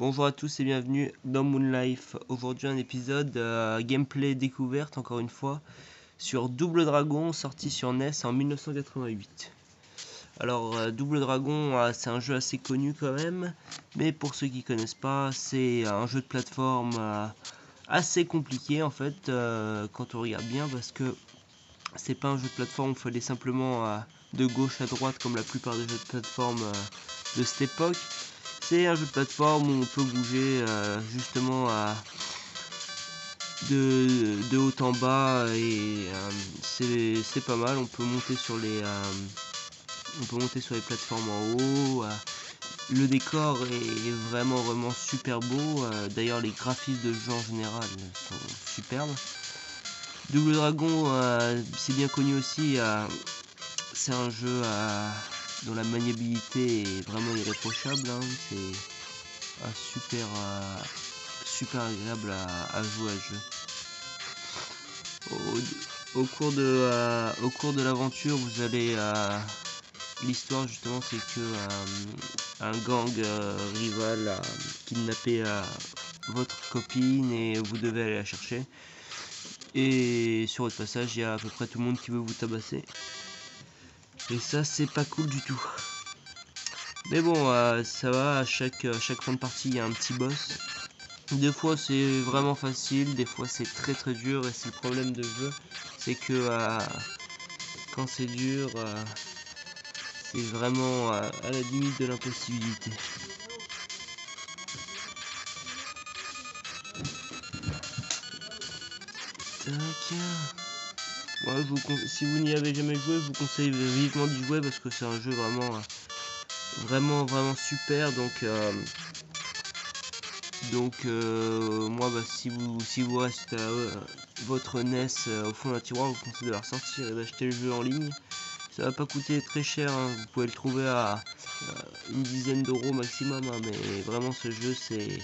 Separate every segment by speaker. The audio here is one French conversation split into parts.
Speaker 1: Bonjour à tous et bienvenue dans Moonlife. Aujourd'hui un épisode gameplay découverte encore une fois sur Double Dragon, sorti sur NES en 1988. Alors Double Dragon c'est un jeu assez connu quand même, mais pour ceux qui connaissent pas, c'est un jeu de plateforme assez compliqué en fait quand on regarde bien, parce que c'est pas un jeu de plateforme où il faut aller simplement de gauche à droite comme la plupart des jeux de plateforme de cette époque. C'est un jeu de plateforme où on peut bouger justement de haut en bas, et c'est pas mal. On peut monter sur les plateformes en haut. Le décor est vraiment super beau. D'ailleurs les graphismes de jeu en général sont superbes. Double Dragon, c'est bien connu aussi. C'est un jeu dont la maniabilité est vraiment irréprochable. C'est super agréable à jouer à ce jeu. Au cours de l'aventure, vous allez l'histoire justement, c'est que un gang rival a kidnappé votre copine et vous devez aller la chercher. Et sur votre passage, il y a à peu près tout le monde qui veut vous tabasser. Et ça, c'est pas cool du tout. Mais bon, ça va, à chaque fin de partie, il y a un petit boss. Des fois, c'est vraiment facile, des fois, c'est très dur. Et c'est le problème de jeu, c'est que quand c'est dur, c'est vraiment à la limite de l'impossibilité. Tac. Ouais, si vous n'y avez jamais joué, je vous conseille vivement d'y jouer parce que c'est un jeu vraiment super. Donc moi, si vous reste votre NES au fond d'un tiroir, je vous conseille de la ressortir et d'acheter le jeu en ligne. Ça va pas coûter très cher, vous pouvez le trouver à une dizaine d'euros maximum, mais vraiment ce jeu et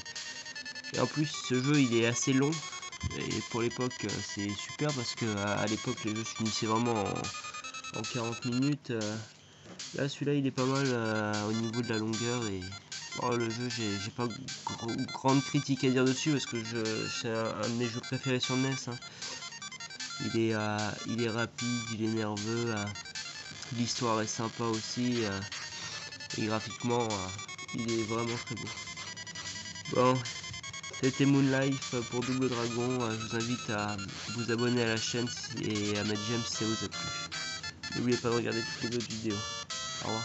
Speaker 1: en plus ce jeu il est assez long, et pour l'époque c'est super parce que à l'époque les jeux se finissaient vraiment en 40 minutes. Là celui-là il est pas mal au niveau de la longueur, et le jeu, j'ai pas grande critique à dire dessus parce que c'est un de mes jeux préférés sur NES. Il est rapide, il est nerveux, l'histoire est sympa aussi, et graphiquement il est vraiment très beau. Bon, c'était Moonlife pour Double Dragon. Je vous invite à vous abonner à la chaîne et à mettre j'aime si ça vous a plu. N'oubliez pas de regarder toutes les autres vidéos. Au revoir.